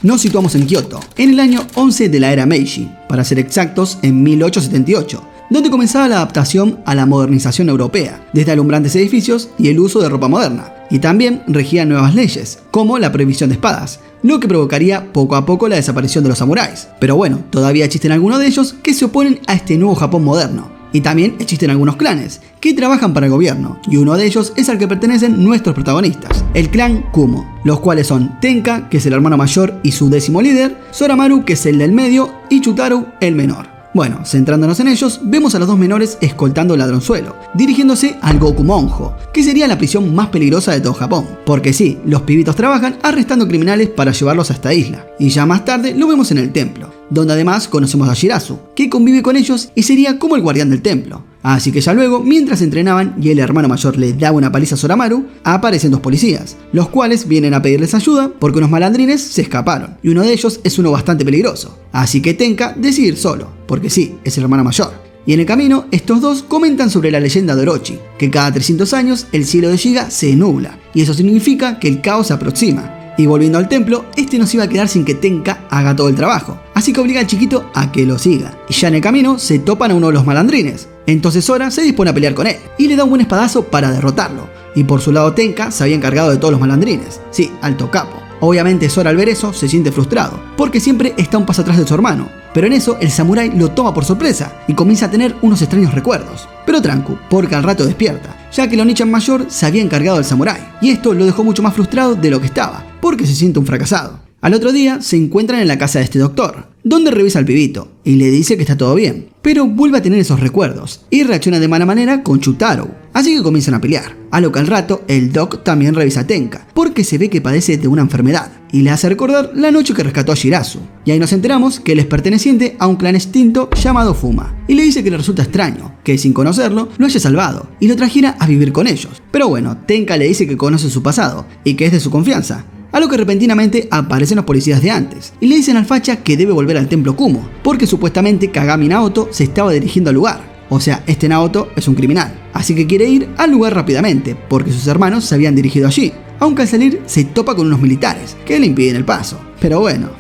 Nos situamos en Kioto, en el año 11 de la era Meiji, para ser exactos en 1878, donde comenzaba la adaptación a la modernización europea, desde alumbrantes edificios y el uso de ropa moderna, y también regían nuevas leyes, como la prohibición de espadas, lo que provocaría poco a poco la desaparición de los samuráis. Pero bueno, todavía existen algunos de ellos que se oponen a este nuevo Japón moderno. Y también existen algunos clanes que trabajan para el gobierno, y uno de ellos es al que pertenecen nuestros protagonistas, el clan Kumo, los cuales son Tenka, que es el hermano mayor y su 10º líder, Soramaru, que es el del medio, y Chutaru, el menor. Bueno, centrándonos en ellos, vemos a los dos menores escoltando el ladronzuelo, dirigiéndose al Gokumonjo, que sería la prisión más peligrosa de todo Japón. Porque sí, los pibitos trabajan arrestando criminales para llevarlos a esta isla, y ya más tarde lo vemos en el templo, donde además conocemos a Shirazu, que convive con ellos y sería como el guardián del templo. Así que ya luego, mientras entrenaban y el hermano mayor le daba una paliza a Soramaru, aparecen dos policías, los cuales vienen a pedirles ayuda porque unos malandrines se escaparon, y uno de ellos es uno bastante peligroso. Así que Tenka decide ir solo, porque sí, es el hermano mayor. Y en el camino, estos dos comentan sobre la leyenda de Orochi, que cada 300 años el cielo de Shiga se nubla, y eso significa que el caos se aproxima. Y volviendo al templo, este no se iba a quedar sin que Tenka haga todo el trabajo, así que obliga al chiquito a que lo siga. Y ya en el camino se topan a uno de los malandrines, entonces Sora se dispone a pelear con él, y le da un buen espadazo para derrotarlo. Y por su lado Tenka se había encargado de todos los malandrines, sí, alto capo. Obviamente Sora al ver eso se siente frustrado, porque siempre está un paso atrás de su hermano, pero en eso el samurái lo toma por sorpresa y comienza a tener unos extraños recuerdos. Pero trancu, porque al rato despierta, ya que el Onichan mayor se había encargado del samurái, y esto lo dejó mucho más frustrado de lo que estaba, porque se siente un fracasado. Al otro día se encuentran en la casa de este doctor, donde revisa al pibito y le dice que está todo bien, pero vuelve a tener esos recuerdos y reacciona de mala manera con Chutaru, así que comienzan a pelear. A lo que al rato el doc también revisa a Tenka, porque se ve que padece de una enfermedad y le hace recordar la noche que rescató a Shirazu. Y ahí nos enteramos que él es perteneciente a un clan extinto llamado Fuma, y le dice que le resulta extraño que sin conocerlo lo haya salvado y lo trajera a vivir con ellos. Pero bueno, Tenka le dice que conoce su pasado y que es de su confianza. A lo que repentinamente aparecen los policías de antes y le dicen al facha que debe volver al templo Kumo, porque supuestamente Kagami Naoto se estaba dirigiendo al lugar. O sea, este Naoto es un criminal, así que quiere ir al lugar rápidamente, porque sus hermanos se habían dirigido allí, aunque al salir se topa con unos militares que le impiden el paso. Pero bueno.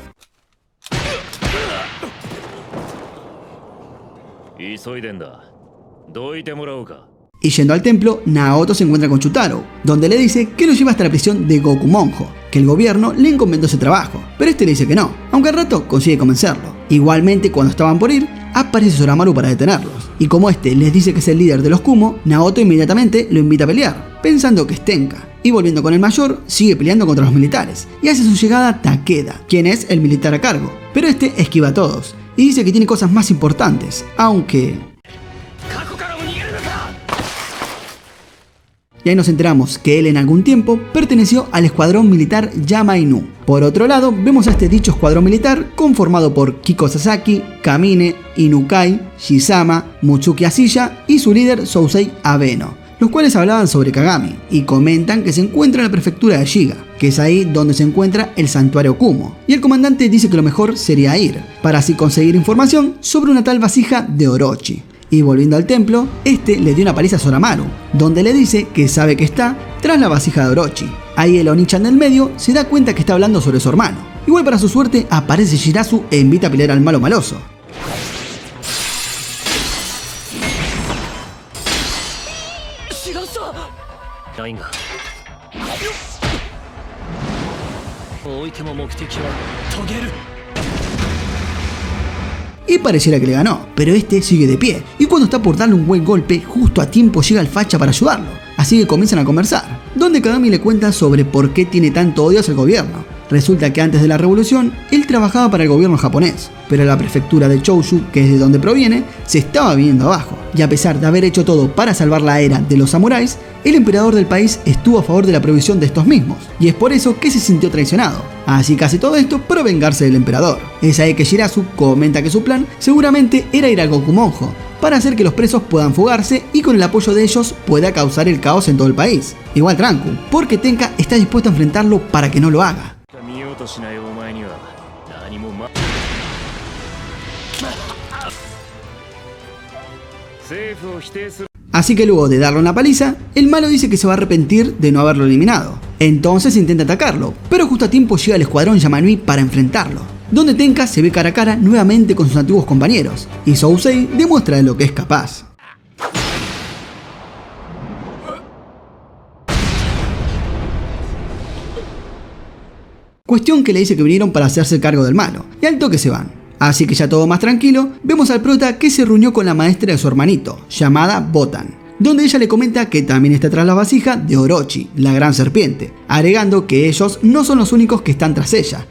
Y yendo al templo, Naoto se encuentra con Chutaru, donde le dice que lo lleva hasta la prisión de Gokumonjo, que el gobierno le encomendó ese trabajo, pero este le dice que no, aunque al rato consigue convencerlo. Igualmente, cuando estaban por ir, aparece Soramaru para detenerlos, y como este les dice que es el líder de los Kumo, Naoto inmediatamente lo invita a pelear, pensando que es Tenka. Y volviendo con el mayor, sigue peleando contra los militares, y hace su llegada Takeda, quien es el militar a cargo, pero este esquiva a todos, y dice que tiene cosas más importantes, aunque... Y ahí nos enteramos que él en algún tiempo perteneció al escuadrón militar Yama-Inu. Por otro lado, vemos a este dicho escuadrón militar conformado por Kiko Sasaki, Kamine, Inukai, Shizama, Mutsuki Ashiya y su líder Sousei Abeno, los cuales hablaban sobre Kagami y comentan que se encuentra en la prefectura de Shiga, que es ahí donde se encuentra el santuario Kumo, y el comandante dice que lo mejor sería ir, para así conseguir información sobre una tal vasija de Orochi. Y volviendo al templo, este le dio una paliza a Soramaru, donde le dice que sabe que está tras la vasija de Orochi. Ahí el Onichan del medio se da cuenta que está hablando sobre su hermano. Igual para su suerte aparece Shirazu e invita a pelear al malo maloso. Y pareciera que le ganó, pero este sigue de pie, y cuando está por darle un buen golpe, justo a tiempo llega el facha para ayudarlo, así que comienzan a conversar, donde Kagami le cuenta sobre por qué tiene tanto odio hacia el gobierno. Resulta que antes de la revolución, él trabajaba para el gobierno japonés, pero la prefectura de Chōshū, que es de donde proviene, se estaba viniendo abajo, y a pesar de haber hecho todo para salvar la era de los samuráis, el emperador del país estuvo a favor de la prohibición de estos mismos, y es por eso que se sintió traicionado. Así que hace todo esto para vengarse del emperador. Es ahí que Shirazu comenta que su plan seguramente era ir al Gokumonjo, para hacer que los presos puedan fugarse y con el apoyo de ellos pueda causar el caos en todo el país. Igual trancu, porque Tenka está dispuesto a enfrentarlo para que no lo haga. Así que luego de darle una paliza, el malo dice que se va a arrepentir de no haberlo eliminado, Entonces intenta atacarlo, pero justo a tiempo llega el escuadrón Yamanui para enfrentarlo, donde Tenka se ve cara a cara nuevamente con sus antiguos compañeros, y Sousei demuestra de lo que es capaz. Cuestión que le dice que vinieron para hacerse cargo del malo, y al toque se van. Así que ya todo más tranquilo, vemos al prota que se reunió con la maestra de su hermanito, llamada Botan, donde ella le comenta que también está tras la vasija de Orochi, la gran serpiente, agregando que ellos no son los únicos que están tras ella.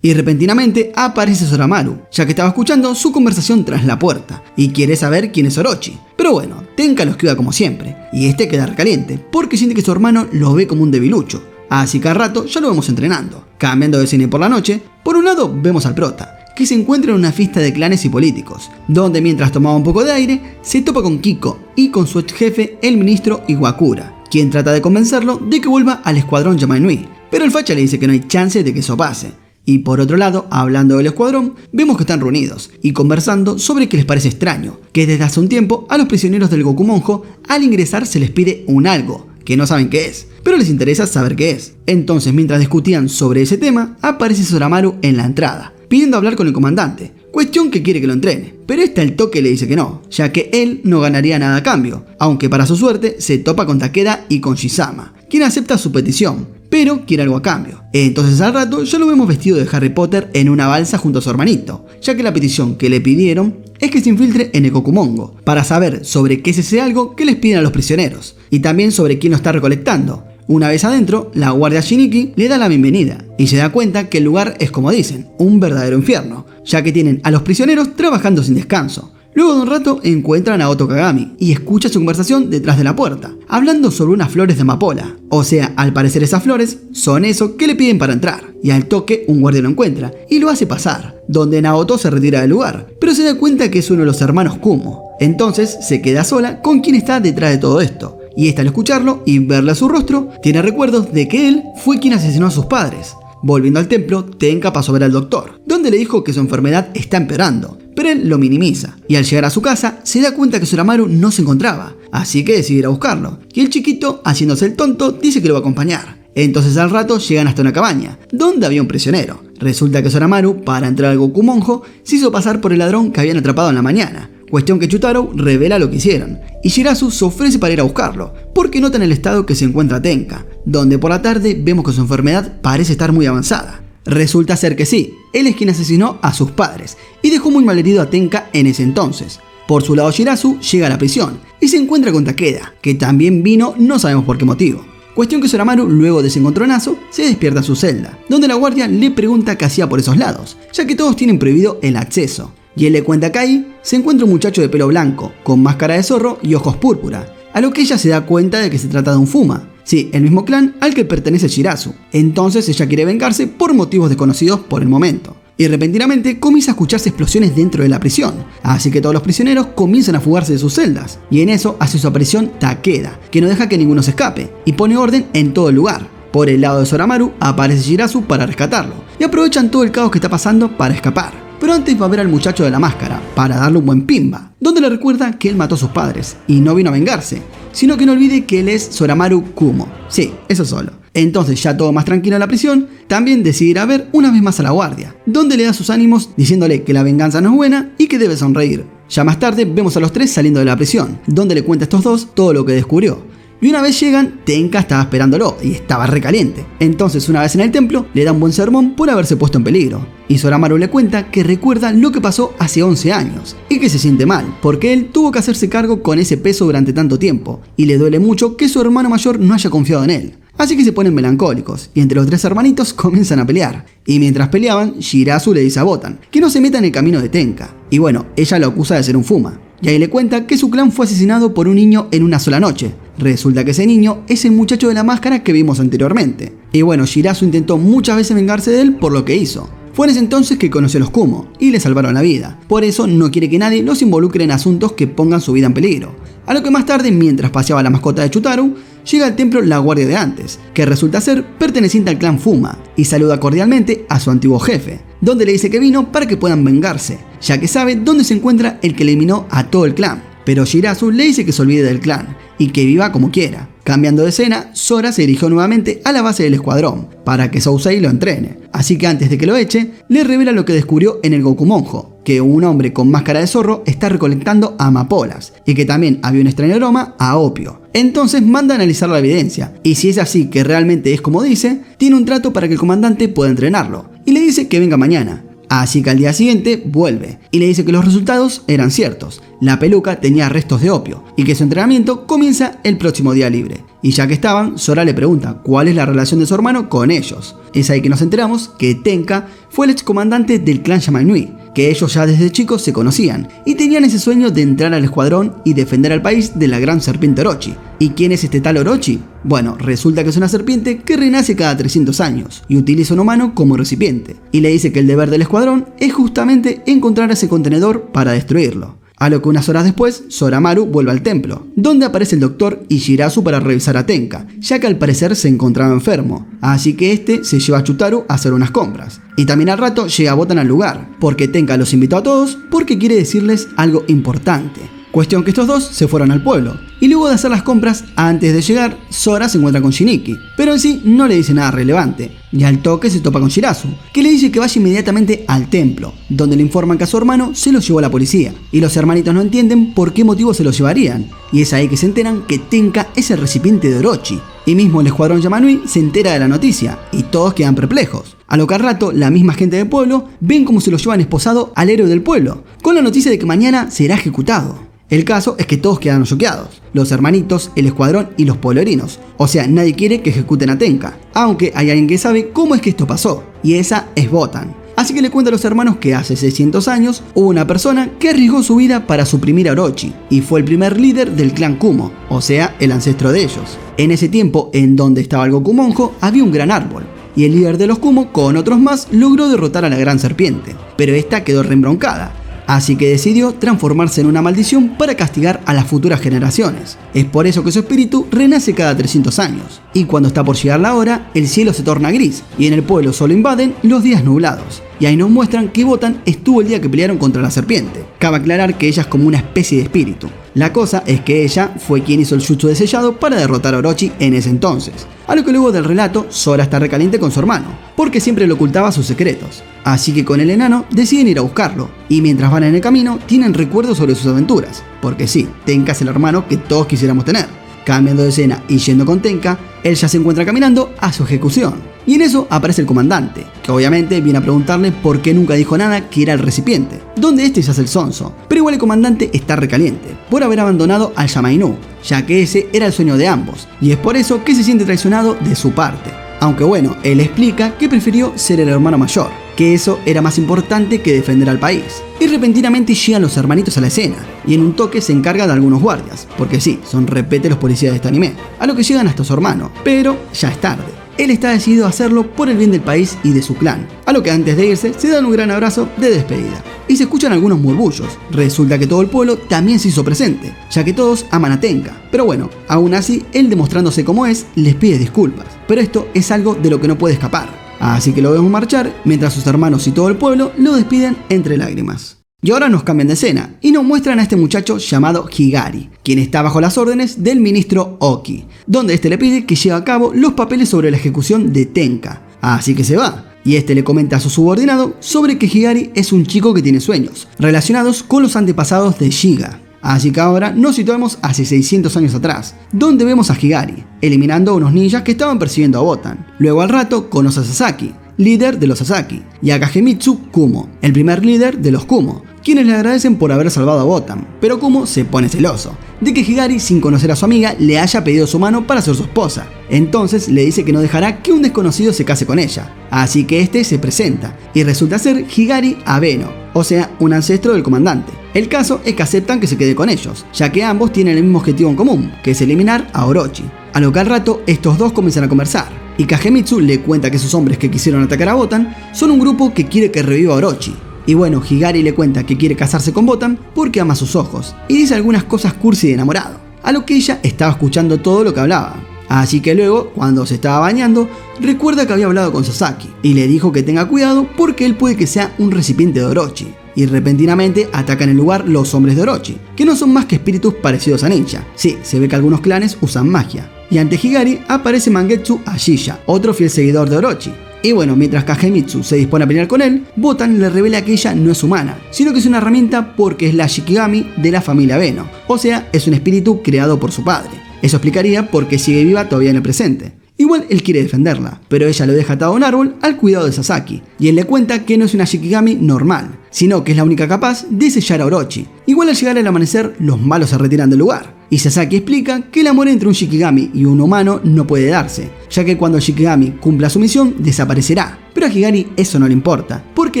Y repentinamente aparece Soramaru, ya que estaba escuchando su conversación tras la puerta, y quiere saber quién es Orochi. Pero bueno, Tenka lo esquiva como siempre, y este queda recaliente, porque siente que su hermano lo ve como un debilucho. Así que al rato ya lo vemos entrenando. Cambiando de cine por la noche, por un lado vemos al prota, que se encuentra en una fiesta de clanes y políticos, donde mientras tomaba un poco de aire, se topa con Kiko y con su ex jefe, el ministro Iwakura, quien trata de convencerlo de que vuelva al escuadrón Yamanui, pero el facha le dice que no hay chance de que eso pase. Y por otro lado, hablando del escuadrón, vemos que están reunidos y conversando sobre qué les parece extraño, que desde hace un tiempo a los prisioneros del Goku Monjo al ingresar se les pide un algo, que no saben qué es, pero les interesa saber qué es. Entonces, mientras discutían sobre ese tema, aparece Soramaru en la entrada, pidiendo hablar con el comandante, cuestión que quiere que lo entrene, pero este al toque le dice que no, ya que él no ganaría nada a cambio, aunque para su suerte se topa con Takeda y con Shizama, quien acepta su petición, pero quiere algo a cambio. Entonces al rato ya lo vemos vestido de Harry Potter en una balsa junto a su hermanito, ya que la petición que le pidieron es que se infiltre en el Gokumongo, para saber sobre qué es ese algo que les piden a los prisioneros, y también sobre quién lo está recolectando. Una vez adentro, la guardia Shiniki le da la bienvenida, y se da cuenta que el lugar es, como dicen, un verdadero infierno, ya que tienen a los prisioneros trabajando sin descanso. Luego de un rato encuentran a Oto Kagami y escucha su conversación detrás de la puerta, hablando sobre unas flores de amapola. O sea, al parecer esas flores son eso que le piden para entrar, y al toque un guardia lo encuentra y lo hace pasar, donde Naoto se retira del lugar, pero se da cuenta que es uno de los hermanos Kumo. Entonces se queda sola con quien está detrás de todo esto, y esta al escucharlo y verle a su rostro, tiene recuerdos de que él fue quien asesinó a sus padres. Volviendo al templo, Tenka pasó a ver al doctor, donde le dijo que su enfermedad está empeorando, pero él lo minimiza, y al llegar a su casa se da cuenta que Soramaru no se encontraba, así que decide ir a buscarlo, y el chiquito, haciéndose el tonto, dice que lo va a acompañar. Entonces al rato llegan hasta una cabaña, donde había un prisionero. Resulta que Soramaru, para entrar al Goku Monjo, se hizo pasar por el ladrón que habían atrapado en la mañana, cuestión que Chutaro revela lo que hicieron, y Shirazu se ofrece para ir a buscarlo, porque nota en el estado que se encuentra Tenka, donde por la tarde vemos que su enfermedad parece estar muy avanzada. Resulta ser que sí, él es quien asesinó a sus padres, y dejó muy malherido a Tenka en ese entonces. Por su lado Shirazu llega a la prisión, y se encuentra con Takeda, que también vino no sabemos por qué motivo. Cuestión que Soramaru, luego de ese encontronazo, se despierta en su celda, donde la guardia le pregunta qué hacía por esos lados, ya que todos tienen prohibido el acceso. Y él le cuenta que ahí se encuentra un muchacho de pelo blanco, con máscara de zorro y ojos púrpura, a lo que ella se da cuenta de que se trata de un Fuma. Sí, el mismo clan al que pertenece Shirazu. Entonces ella quiere vengarse por motivos desconocidos por el momento. Y repentinamente comienza a escucharse explosiones dentro de la prisión, así que todos los prisioneros comienzan a fugarse de sus celdas, y en eso hace su aparición Takeda, que no deja que ninguno se escape, y pone orden en todo el lugar. Por el lado de Soramaru aparece Shirazu para rescatarlo, y aprovechan todo el caos que está pasando para escapar. Pero antes va a ver al muchacho de la máscara, para darle un buen pimba, donde le recuerda que él mató a sus padres, y no vino a vengarse, sino que no olvide que él es Soramaru Kumo. Sí, eso solo. Entonces, ya todo más tranquilo en la prisión, también decide ir a ver una vez más a la guardia, donde le da sus ánimos diciéndole que la venganza no es buena y que debe sonreír. Ya más tarde vemos a los tres saliendo de la prisión, donde le cuenta a estos dos todo lo que descubrió. Y una vez llegan, Tenka estaba esperándolo y estaba recaliente. Entonces, una vez en el templo, le da un buen sermón por haberse puesto en peligro. Y Soramaru le cuenta que recuerda lo que pasó hace 11 años y que se siente mal, porque él tuvo que hacerse cargo con ese peso durante tanto tiempo, y le duele mucho que su hermano mayor no haya confiado en él. Así que se ponen melancólicos, y entre los tres hermanitos comienzan a pelear. Y mientras peleaban, Shirazu le dice a Botan que no se meta en el camino de Tenka. Y bueno, ella lo acusa de ser un Fuma. Y ahí le cuenta que su clan fue asesinado por un niño en una sola noche. Resulta que ese niño es el muchacho de la máscara que vimos anteriormente. Y bueno, Shirazu intentó muchas veces vengarse de él por lo que hizo. Fue en ese entonces que conoció a los Kumo y le salvaron la vida. Por eso no quiere que nadie los involucre en asuntos que pongan su vida en peligro. A lo que más tarde, mientras paseaba la mascota de Chutaru, llega al templo la guardia de antes, que resulta ser perteneciente al clan Fuma, y saluda cordialmente a su antiguo jefe, donde le dice que vino para que puedan vengarse, ya que sabe dónde se encuentra el que eliminó a todo el clan. Pero Shirazu le dice que se olvide del clan y que viva como quiera. Cambiando de escena, Sora se dirigió nuevamente a la base del escuadrón para que Sousei lo entrene. Así que antes de que lo eche, le revela lo que descubrió en el Goku Monjo, que un hombre con máscara de zorro está recolectando amapolas y que también había un extraño aroma a opio. Entonces manda a analizar la evidencia y si es así que realmente es como dice, tiene un trato para que el comandante pueda entrenarlo y le dice que venga mañana. Así que al día siguiente vuelve y le dice que los resultados eran ciertos, la peluca tenía restos de opio y que su entrenamiento comienza el próximo día libre. Y ya que estaban, Sora le pregunta cuál es la relación de su hermano con ellos. Es ahí que nos enteramos que Tenka fue el excomandante del clan Yamainui, que ellos ya desde chicos se conocían y tenían ese sueño de entrar al escuadrón y defender al país de la gran serpiente Orochi. ¿Y quién es este tal Orochi? Bueno, resulta que es una serpiente que renace cada 300 años y utiliza un humano como recipiente. Y le dice que el deber del escuadrón es justamente encontrar ese contenedor para destruirlo. A lo que unas horas después, Soramaru vuelve al templo, donde aparece el doctor y Shirazu para revisar a Tenka, ya que al parecer se encontraba enfermo, así que este se lleva a Chutaru a hacer unas compras. Y también al rato llega Botan al lugar, porque Tenka los invitó a todos porque quiere decirles algo importante. Cuestión que estos dos se fueron al pueblo, y luego de hacer las compras, antes de llegar, Sora se encuentra con Shiniki, pero en sí no le dice nada relevante, y al toque se topa con Shirazu, que le dice que vaya inmediatamente al templo, donde le informan que a su hermano se lo llevó la policía, y los hermanitos no entienden por qué motivo se lo llevarían, y es ahí que se enteran que Tenka es el recipiente de Orochi, y mismo el escuadrón Yamanui se entera de la noticia, y todos quedan perplejos. A lo que al rato, la misma gente del pueblo ven cómo se lo llevan esposado al héroe del pueblo, con la noticia de que mañana será ejecutado. El caso es que todos quedan choqueados, los hermanitos, el escuadrón y los pueblerinos, o sea, nadie quiere que ejecuten a Tenka, aunque hay alguien que sabe cómo es que esto pasó, y esa es Botan. Así que le cuenta a los hermanos que hace 600 años hubo una persona que arriesgó su vida para suprimir a Orochi, y fue el primer líder del clan Kumo, o sea, el ancestro de ellos. En ese tiempo, en donde estaba el Goku Monjo, había un gran árbol, y el líder de los Kumo, con otros más, logró derrotar a la gran serpiente, pero esta quedó reembroncada. Así que decidió transformarse en una maldición para castigar a las futuras generaciones. Es por eso que su espíritu renace cada 300 años. Y cuando está por llegar la hora, el cielo se torna gris y en el pueblo solo invaden los días nublados. Y ahí nos muestran que Botan estuvo el día que pelearon contra la serpiente. Cabe aclarar que ella es como una especie de espíritu. La cosa es que ella fue quien hizo el jutsu de sellado para derrotar a Orochi en ese entonces. A lo que luego del relato, Sora está recaliente con su hermano, porque siempre le ocultaba sus secretos. Así que con el enano deciden ir a buscarlo, y mientras van en el camino tienen recuerdos sobre sus aventuras, porque sí, Tenka es el hermano que todos quisiéramos tener. Cambiando de escena y yendo con Tenka, él ya se encuentra caminando a su ejecución. Y en eso aparece el comandante, que obviamente viene a preguntarle por qué nunca dijo nada que era el recipiente, donde este se hace el sonso. Pero igual el comandante está recaliente, por haber abandonado al Yamainú, ya que ese era el sueño de ambos, y es por eso que se siente traicionado de su parte. Aunque bueno, él explica que prefirió ser el hermano mayor, que eso era más importante que defender al país. Y repentinamente llegan los hermanitos a la escena, y en un toque se encarga de algunos guardias, porque sí, son repete los policías de este anime, a lo que llegan hasta su hermano, pero ya es tarde. Él está decidido a hacerlo por el bien del país y de su clan, a lo que antes de irse se dan un gran abrazo de despedida. Y se escuchan algunos murmullos, resulta que todo el pueblo también se hizo presente, ya que todos aman a Tenka, pero bueno, aún así, él demostrándose como es, les pide disculpas, pero esto es algo de lo que no puede escapar, así que lo vemos marchar, mientras sus hermanos y todo el pueblo lo despiden entre lágrimas. Y ahora nos cambian de escena y nos muestran a este muchacho llamado Higari, quien está bajo las órdenes del ministro Oki, donde este le pide que lleve a cabo los papeles sobre la ejecución de Tenka. Así que se va, y este le comenta a su subordinado sobre que Higari es un chico que tiene sueños, relacionados con los antepasados de Shiga. Así que ahora nos situamos hace 600 años atrás, donde vemos a Higari, eliminando a unos ninjas que estaban persiguiendo a Botan. Luego al rato conoce a Sasaki, líder de los Sasaki, y a Kagemitsu Kumo, el primer líder de los Kumo, quienes le agradecen por haber salvado a Botan, pero Kumo se pone celoso de que Higari, sin conocer a su amiga, le haya pedido su mano para ser su esposa. Entonces le dice que no dejará que un desconocido se case con ella, así que este se presenta, y resulta ser Higari Abeno, o sea, un ancestro del comandante. El caso es que aceptan que se quede con ellos, ya que ambos tienen el mismo objetivo en común, que es eliminar a Orochi. A lo que al rato, estos dos comienzan a conversar, y Kagemitsu le cuenta que esos hombres que quisieron atacar a Botan son un grupo que quiere que reviva a Orochi. Y bueno, Higari le cuenta que quiere casarse con Botan porque ama sus ojos, y dice algunas cosas cursi de enamorado, a lo que ella estaba escuchando todo lo que hablaba. Así que luego, cuando se estaba bañando, recuerda que había hablado con Sasaki y le dijo que tenga cuidado porque él puede que sea un recipiente de Orochi. Y repentinamente atacan el lugar los hombres de Orochi, que no son más que espíritus parecidos a ninja. Sí, se ve que algunos clanes usan magia. Y ante Higari aparece Mangetsu Ashiya, otro fiel seguidor de Orochi. Y bueno, mientras Kagemitsu se dispone a pelear con él, Botan le revela que ella no es humana, sino que es una herramienta porque es la Shikigami de la familia Beno, o sea, es un espíritu creado por su padre. Eso explicaría por qué sigue viva todavía en el presente. Igual él quiere defenderla, pero ella lo deja atado a un árbol al cuidado de Sasaki, y él le cuenta que no es una Shikigami normal, sino que es la única capaz de sellar a Orochi. Igual al llegar el amanecer, los malos se retiran del lugar, y Sasaki explica que el amor entre un Shikigami y un humano no puede darse, ya que cuando el Shikigami cumpla su misión, desaparecerá. Pero a Higari eso no le importa, porque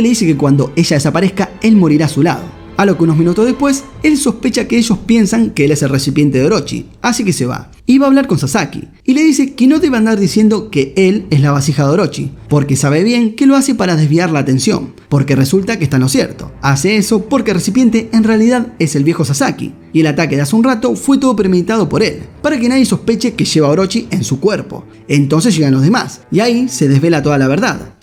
le dice que cuando ella desaparezca, él morirá a su lado. A lo que unos minutos después, él sospecha que ellos piensan que él es el recipiente de Orochi, así que se va. Y va a hablar con Sasaki, y le dice que no debe andar diciendo que él es la vasija de Orochi, porque sabe bien que lo hace para desviar la atención, porque resulta que está en lo cierto. Hace eso porque el recipiente en realidad es el viejo Sasaki, y el ataque de hace un rato fue todo premeditado por él, para que nadie sospeche que lleva a Orochi en su cuerpo. Entonces llegan los demás, y ahí se desvela toda la verdad.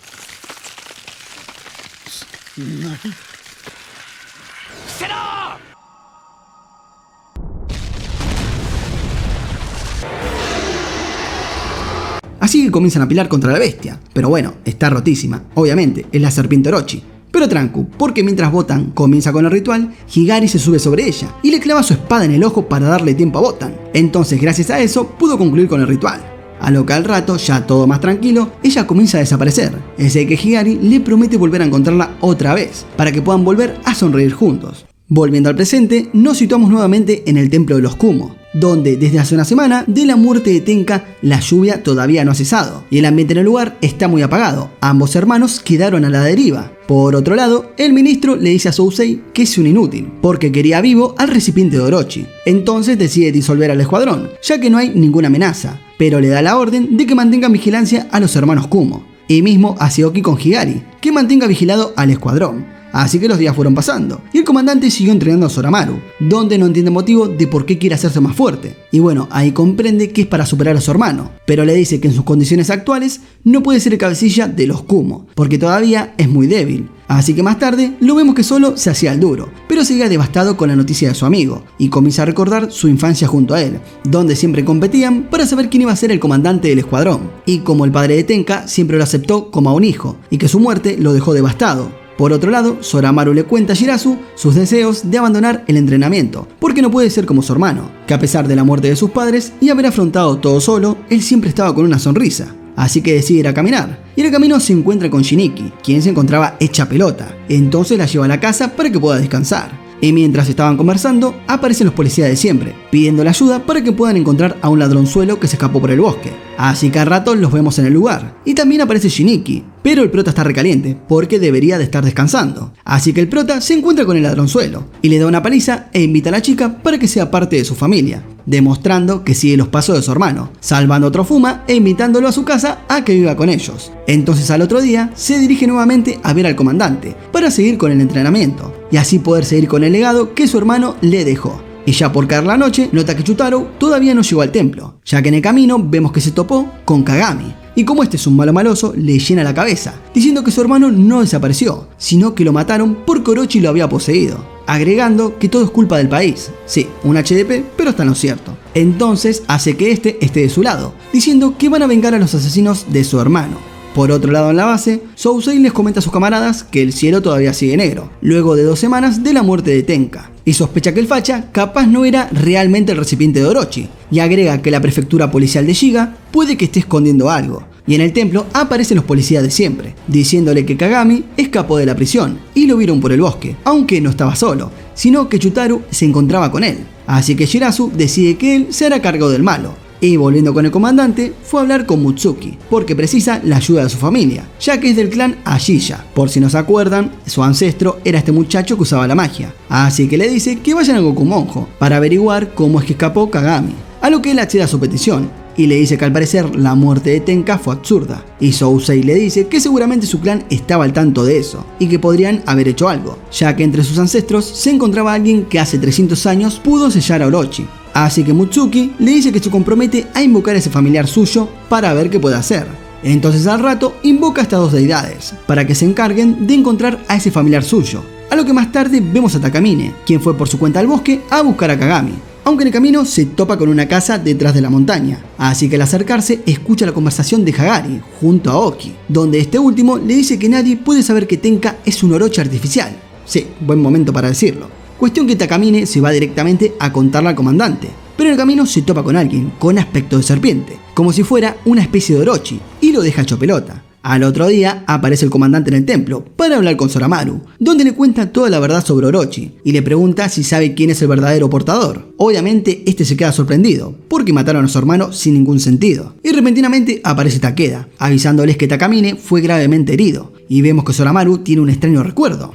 Así que comienzan a pelear contra la bestia, pero bueno, está rotísima, obviamente, es la serpiente Orochi. Pero trancu, porque mientras Botan comienza con el ritual, Higari se sube sobre ella y le clava su espada en el ojo para darle tiempo a Botan. Entonces, gracias a eso, pudo concluir con el ritual. A lo que al rato, ya todo más tranquilo, ella comienza a desaparecer. Es de que Higari le promete volver a encontrarla otra vez, para que puedan volver a sonreír juntos. Volviendo al presente, nos situamos nuevamente en el templo de los Kumo, donde desde hace una semana de la muerte de Tenka la lluvia todavía no ha cesado y el ambiente en el lugar está muy apagado. Ambos hermanos quedaron a la deriva. Por otro lado, el ministro le dice a Sousei que es un inútil porque quería vivo al recipiente de Orochi. Entonces decide disolver al escuadrón, ya que no hay ninguna amenaza, pero le da la orden de que mantengan vigilancia a los hermanos Kumo, y mismo a Seoki con Higari, que mantenga vigilado al escuadrón. Así que los días fueron pasando, y el comandante siguió entrenando a Soramaru, donde no entiende motivo de por qué quiere hacerse más fuerte. Y bueno, ahí comprende que es para superar a su hermano, pero le dice que en sus condiciones actuales no puede ser el cabecilla de los Kumo, porque todavía es muy débil. Así que más tarde lo vemos que solo se hacía el duro, pero sigue devastado con la noticia de su amigo, y comienza a recordar su infancia junto a él, donde siempre competían para saber quién iba a ser el comandante del escuadrón, y como el padre de Tenka siempre lo aceptó como a un hijo, y que su muerte lo dejó devastado. Por otro lado, Soramaru le cuenta a Shirazu sus deseos de abandonar el entrenamiento, porque no puede ser como su hermano, que a pesar de la muerte de sus padres y haber afrontado todo solo, él siempre estaba con una sonrisa. Así que decide ir a caminar, y en el camino se encuentra con Shiniki, quien se encontraba hecha pelota. Entonces la lleva a la casa para que pueda descansar. Y mientras estaban conversando, aparecen los policías de siempre, pidiendo la ayuda para que puedan encontrar a un ladronzuelo que se escapó por el bosque. Así que al rato los vemos en el lugar. Y también aparece Shiniki, pero el prota está recaliente, porque debería de estar descansando. Así que el prota se encuentra con el ladronzuelo, y le da una paliza e invita a la chica para que sea parte de su familia, demostrando que sigue los pasos de su hermano, salvando a otro Fuma e invitándolo a su casa a que viva con ellos. Entonces al otro día se dirige nuevamente a ver al comandante, para seguir con el entrenamiento, y así poder seguir con el legado que su hermano le dejó. Y ya por caer la noche, nota que Chutaro todavía no llegó al templo, ya que en el camino vemos que se topó con Kagami. Y como este es un malo maloso, le llena la cabeza, diciendo que su hermano no desapareció, sino que lo mataron porque Orochi lo había poseído, agregando que todo es culpa del país. Sí, un HDP, pero está en lo cierto. Entonces hace que este esté de su lado, diciendo que van a vengar a los asesinos de su hermano. Por otro lado en la base, Sousei les comenta a sus camaradas que el cielo todavía sigue negro, luego de 2 semanas de la muerte de Tenka, y sospecha que el facha capaz no era realmente el recipiente de Orochi, y agrega que la prefectura policial de Shiga puede que esté escondiendo algo. Y en el templo aparecen los policías de siempre, diciéndole que Kagami escapó de la prisión y lo vieron por el bosque, aunque no estaba solo, sino que Chutaru se encontraba con él. Así que Shirazu decide que él se hará cargo del malo. Y volviendo con el comandante, fue a hablar con Mutsuki, porque precisa la ayuda de su familia, ya que es del clan Ashiya. Por si no se acuerdan, su ancestro era este muchacho que usaba la magia. Así que le dice que vayan a Goku Monjo, para averiguar cómo es que escapó Kagami. A lo que él accede a su petición, y le dice que al parecer la muerte de Tenka fue absurda, y Sousei le dice que seguramente su clan estaba al tanto de eso, y que podrían haber hecho algo, ya que entre sus ancestros se encontraba alguien que hace 300 años pudo sellar a Orochi. Así que Mutsuki le dice que se compromete a invocar a ese familiar suyo para ver qué puede hacer. Entonces al rato invoca a estas dos deidades, para que se encarguen de encontrar a ese familiar suyo, a lo que más tarde vemos a Takamine, quien fue por su cuenta al bosque a buscar a Kagami. Aunque en el camino se topa con una casa detrás de la montaña, así que al acercarse escucha la conversación de Hagari junto a Oki, donde este último le dice que nadie puede saber que Tenka es un Orochi artificial. Sí, buen momento para decirlo. Cuestión que Takamine se va directamente a contarle al comandante, pero en el camino se topa con alguien con aspecto de serpiente, como si fuera una especie de Orochi, y lo deja hecho pelota. Al otro día aparece el comandante en el templo para hablar con Soramaru, donde le cuenta toda la verdad sobre Orochi y le pregunta si sabe quién es el verdadero portador. Obviamente este se queda sorprendido, porque mataron a su hermano sin ningún sentido. Y repentinamente aparece Takeda, avisándoles que Takamine fue gravemente herido, y vemos que Soramaru tiene un extraño recuerdo.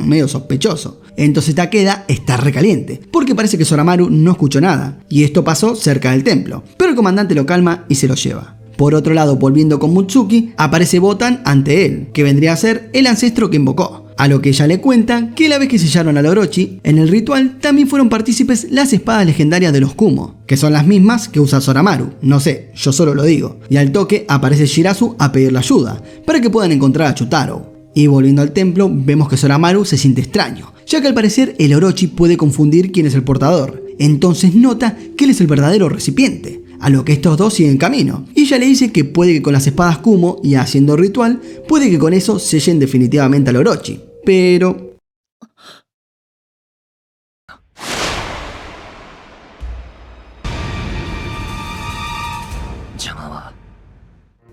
Medio sospechoso. Entonces Takeda está recaliente, porque parece que Soramaru no escuchó nada, y esto pasó cerca del templo, pero el comandante lo calma y se lo lleva. Por otro lado, volviendo con Mutsuki, aparece Botan ante él, que vendría a ser el ancestro que invocó, a lo que ella le cuenta que la vez que sellaron al Orochi, en el ritual también fueron partícipes las espadas legendarias de los Kumo, que son las mismas que usa Soramaru, no sé, yo solo lo digo, y al toque aparece Shirazu a pedirle ayuda, para que puedan encontrar a Chutaro. Y volviendo al templo, vemos que Soramaru se siente extraño, ya que al parecer el Orochi puede confundir quién es el portador, entonces nota que él es el verdadero recipiente, a lo que estos dos siguen camino, y ella le dice que puede que con las espadas Kumo y haciendo ritual, puede que con eso sellen definitivamente al Orochi, pero...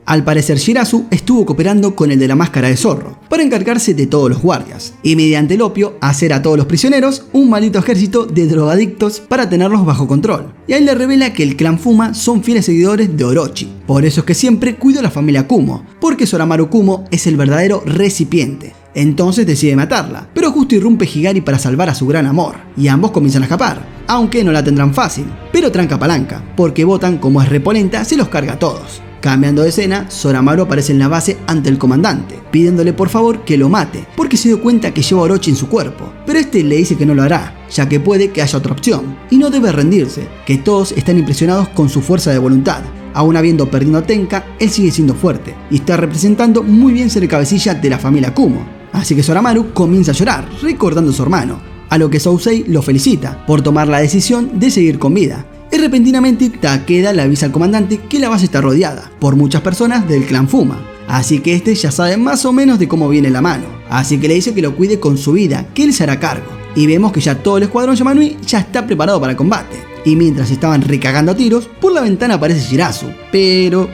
Al parecer Shirazu estuvo cooperando con el de la máscara de zorro para encargarse de todos los guardias y mediante el opio hacer a todos los prisioneros un maldito ejército de drogadictos para tenerlos bajo control. Y ahí le revela que el clan Fuma son fieles seguidores de Orochi, por eso es que siempre cuida a la familia Kumo, porque Soramaru Kumo es el verdadero recipiente. Entonces decide matarla, pero justo irrumpe Higari para salvar a su gran amor, y ambos comienzan a escapar, aunque no la tendrán fácil, pero tranca palanca, porque Botan, como es repolenta, se los carga a todos. Cambiando de escena, Soramaru aparece en la base ante el comandante, pidiéndole por favor que lo mate, porque se dio cuenta que lleva a Orochi en su cuerpo, pero este le dice que no lo hará, ya que puede que haya otra opción, y no debe rendirse, que todos están impresionados con su fuerza de voluntad. Aún habiendo perdido a Tenka, él sigue siendo fuerte, y está representando muy bien ser el cabecilla de la familia Kumo. Así que Soramaru comienza a llorar, recordando a su hermano, a lo que Sousei lo felicita por tomar la decisión de seguir con vida. Y repentinamente Takeda le avisa al comandante que la base está rodeada por muchas personas del clan Fuma, así que este ya sabe más o menos de cómo viene la mano, así que le dice que lo cuide con su vida, que él se hará cargo. Y vemos que ya todo el escuadrón Yamanui ya está preparado para el combate, y mientras estaban recagando a tiros, por la ventana aparece Shirazu, pero...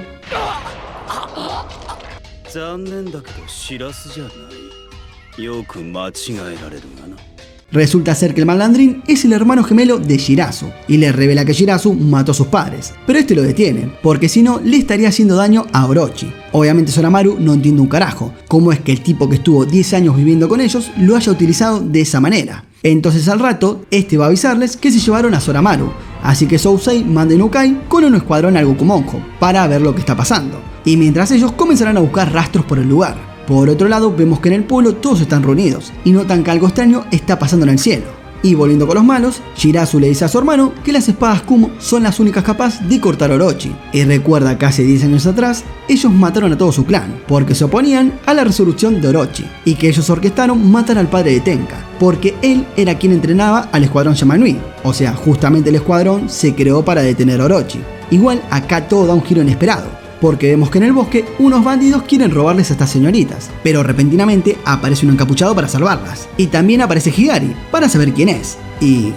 Resulta ser que el malandrín es el hermano gemelo de Shirazu y le revela que Shirazu mató a sus padres, pero este lo detiene, porque si no le estaría haciendo daño a Orochi. Obviamente Soramaru no entiende un carajo cómo es que el tipo que estuvo 10 años viviendo con ellos lo haya utilizado de esa manera. Entonces al rato, este va a avisarles que se llevaron a Soramaru, así que Sousei manda a Ukai con un escuadrón al Gokumonjo para ver lo que está pasando, y mientras ellos comenzarán a buscar rastros por el lugar. Por otro lado, vemos que en el pueblo todos están reunidos y notan que algo extraño está pasando en el cielo. Y volviendo con los malos, Shirazu le dice a su hermano que las espadas Kumo son las únicas capaces de cortar a Orochi. Y recuerda que hace 10 años atrás, ellos mataron a todo su clan, porque se oponían a la resolución de Orochi, y que ellos orquestaron matar al padre de Tenka, porque él era quien entrenaba al escuadrón Yamanui. O sea, justamente el escuadrón se creó para detener a Orochi. Igual acá todo da un giro inesperado, porque vemos que en el bosque unos bandidos quieren robarles a estas señoritas, pero repentinamente aparece un encapuchado para salvarlas, y también aparece Higari para saber quién es, y...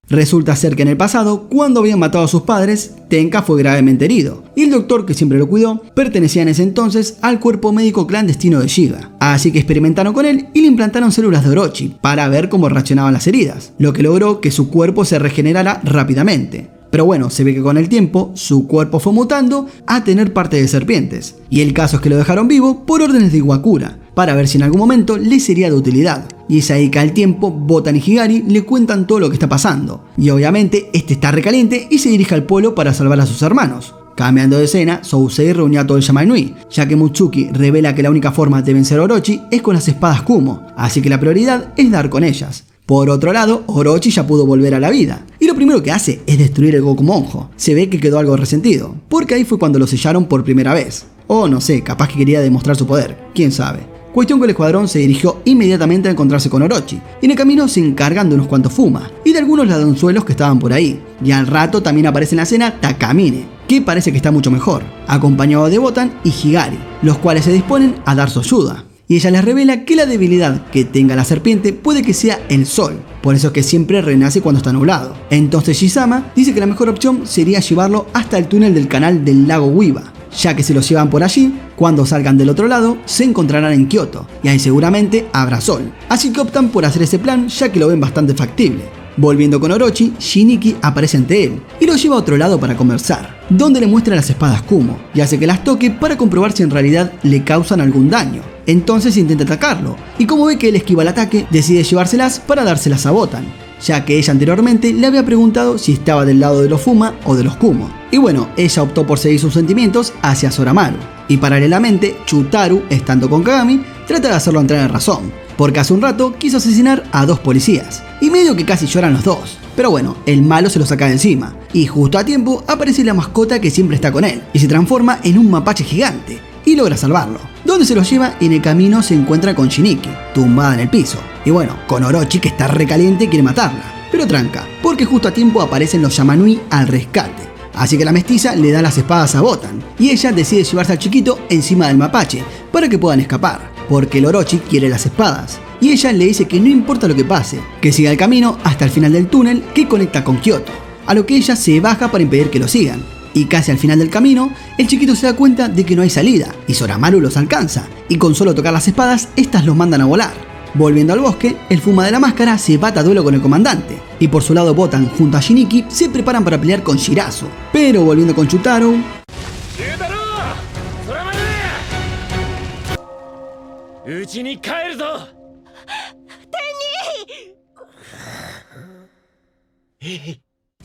Resulta ser que en el pasado, cuando habían matado a sus padres, Tenka fue gravemente herido, y el doctor que siempre lo cuidó pertenecía en ese entonces al cuerpo médico clandestino de Shiga. Así que experimentaron con él y le implantaron células de Orochi para ver cómo reaccionaban las heridas, lo que logró que su cuerpo se regenerara rápidamente. Pero bueno, se ve que con el tiempo su cuerpo fue mutando a tener parte de serpientes, y el caso es que lo dejaron vivo por órdenes de Iwakura, para ver si en algún momento le sería de utilidad. Y es ahí que al tiempo Botan y Higari le cuentan todo lo que está pasando. Y obviamente este está recaliente y se dirige al pueblo para salvar a sus hermanos. Cambiando de escena, Sousei reunió a todo el Yamanui, ya que Mutsuki revela que la única forma de vencer a Orochi es con las espadas Kumo, así que la prioridad es dar con ellas. Por otro lado, Orochi ya pudo volver a la vida, y lo primero que hace es destruir el Goku Monjo. Se ve que quedó algo resentido, porque ahí fue cuando lo sellaron por primera vez. O no sé, capaz que quería demostrar su poder, quién sabe. Cuestión que el escuadrón se dirigió inmediatamente a encontrarse con Orochi, y en el camino se encargan de unos cuantos Fuma, y de algunos ladronzuelos que estaban por ahí. Y al rato también aparece en la escena Takamine, que parece que está mucho mejor, acompañado de Botan y Higari, los cuales se disponen a dar su ayuda. Y ella les revela que la debilidad que tenga la serpiente puede que sea el sol, por eso es que siempre renace cuando está nublado. Entonces Shizama dice que la mejor opción sería llevarlo hasta el túnel del canal del lago Wiba, ya que si los llevan por allí, cuando salgan del otro lado, se encontrarán en Kioto, y ahí seguramente habrá sol. Así que optan por hacer ese plan, ya que lo ven bastante factible. Volviendo con Orochi, Shiniki aparece ante él y lo lleva a otro lado para conversar, donde le muestra las espadas Kumo y hace que las toque para comprobar si en realidad le causan algún daño. Entonces intenta atacarlo, y como ve que él esquiva el ataque, decide llevárselas para dárselas a Botan, ya que ella anteriormente le había preguntado si estaba del lado de los Fuma o de los Kumo. Y bueno, ella optó por seguir sus sentimientos hacia Soramaru, y paralelamente Chutaru, estando con Kagami, trata de hacerlo entrar en razón, porque hace un rato quiso asesinar a 2 policías, y medio que casi lloran los dos. Pero bueno, el malo se lo saca de encima, y justo a tiempo aparece la mascota que siempre está con él, y se transforma en un mapache gigante, y logra salvarlo. Donde se lo lleva y en el camino se encuentra con Shiniki, tumbada en el piso. Y bueno, con Orochi que está recaliente y quiere matarla. Pero tranca, porque justo a tiempo aparecen los Yamanui al rescate. Así que la mestiza le da las espadas a Botan, y ella decide llevarse al chiquito encima del mapache, para que puedan escapar, porque el Orochi quiere las espadas. Y ella le dice que no importa lo que pase, que siga el camino hasta el final del túnel que conecta con Kioto, a lo que ella se baja para impedir que lo sigan. Y casi al final del camino, el chiquito se da cuenta de que no hay salida, y Soramaru los alcanza, y con solo tocar las espadas, estas los mandan a volar. Volviendo al bosque, el Fuma de la máscara se bata a duelo con el comandante, y por su lado Botan junto a Shiniki se preparan para pelear con Shirazo. Pero volviendo con Chutaru...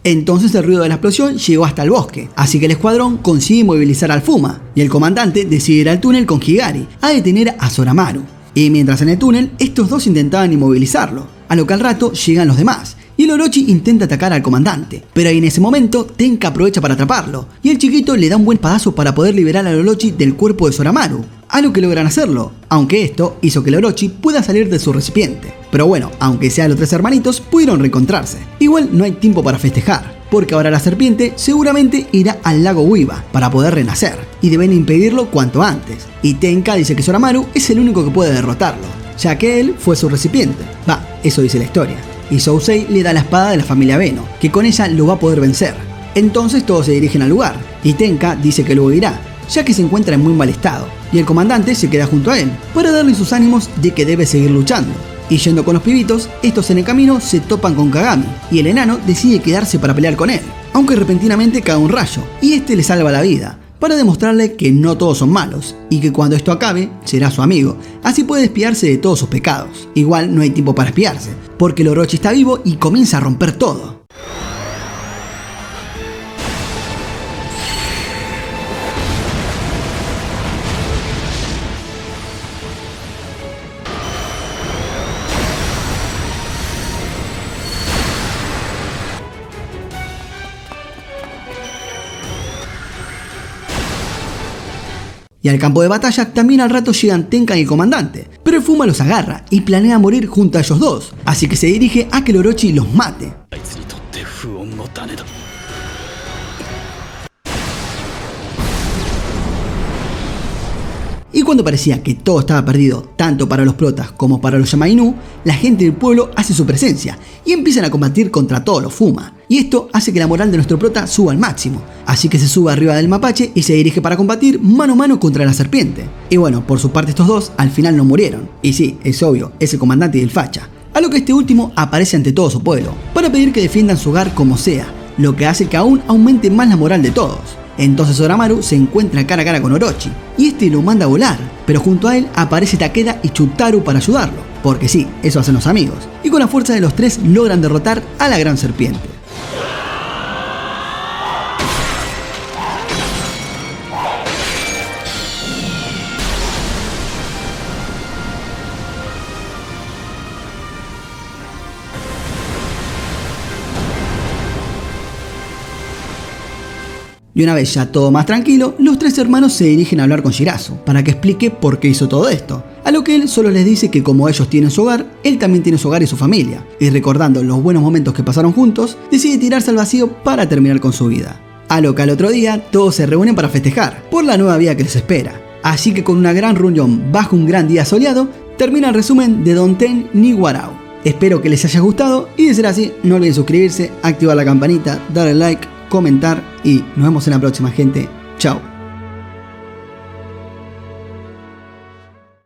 Entonces el ruido de la explosión llegó hasta el bosque, así que el escuadrón consigue movilizar al Fuma, y el comandante decide ir al túnel con Higari, a detener a Soramaru. Y mientras en el túnel, estos dos intentaban inmovilizarlo, a lo que al rato llegan los demás, y el Orochi intenta atacar al comandante, pero ahí en ese momento Tenka aprovecha para atraparlo, y el chiquito le da un buen padazo para poder liberar al Orochi del cuerpo de Soramaru, a lo que logran hacerlo, aunque esto hizo que el Orochi pueda salir de su recipiente. Pero bueno, aunque sean los 3 hermanitos, pudieron reencontrarse. Igual no hay tiempo para festejar, porque ahora la serpiente seguramente irá al lago Wiba para poder renacer, y deben impedirlo cuanto antes. Y Tenka dice que Soramaru es el único que puede derrotarlo, ya que él fue su recipiente. Eso dice la historia. Y Sousei le da la espada de la familia Beno, que con ella lo va a poder vencer. Entonces todos se dirigen al lugar, y Tenka dice que luego irá, ya que se encuentra en muy mal estado, y el comandante se queda junto a él, para darle sus ánimos de que debe seguir luchando. Y yendo con los pibitos, estos en el camino se topan con Kagami, y el enano decide quedarse para pelear con él, aunque repentinamente cae un rayo, y este le salva la vida, para demostrarle que no todos son malos, y que cuando esto acabe, será su amigo, así puede espiarse de todos sus pecados. Igual no hay tiempo para espiarse, porque el Orochi está vivo y comienza a romper todo. Y al campo de batalla también al rato llegan Tenka y el comandante, pero el Fuma los agarra y planea morir junto a ellos dos, así que se dirige a que el Orochi los mate. Y cuando parecía que todo estaba perdido, tanto para los protas como para los Yamainu, la gente del pueblo hace su presencia y empiezan a combatir contra todos los Fuma. Y esto hace que la moral de nuestro prota suba al máximo, así que se sube arriba del mapache y se dirige para combatir mano a mano contra la serpiente. Y bueno, por su parte estos dos al final no murieron, y sí, es obvio, es el comandante y el facha. A lo que este último aparece ante todo su pueblo, para pedir que defiendan su hogar como sea, lo que hace que aún aumente más la moral de todos. Entonces Oramaru se encuentra cara a cara con Orochi, y este lo manda a volar, pero junto a él aparece Takeda y Chutaru para ayudarlo, porque sí, eso hacen los amigos, y con la fuerza de los tres logran derrotar a la gran serpiente. Y una vez ya todo más tranquilo, los tres hermanos se dirigen a hablar con Shirazu, para que explique por qué hizo todo esto. A lo que él solo les dice que como ellos tienen su hogar, él también tiene su hogar y su familia. Y recordando los buenos momentos que pasaron juntos, decide tirarse al vacío para terminar con su vida. A lo que al otro día, todos se reúnen para festejar, por la nueva vida que les espera. Así que con una gran reunión bajo un gran día soleado, termina el resumen de Donten ni Warau. Espero que les haya gustado y de ser así, no olviden suscribirse, activar la campanita, darle like, comentar y nos vemos en la próxima, gente. Chao.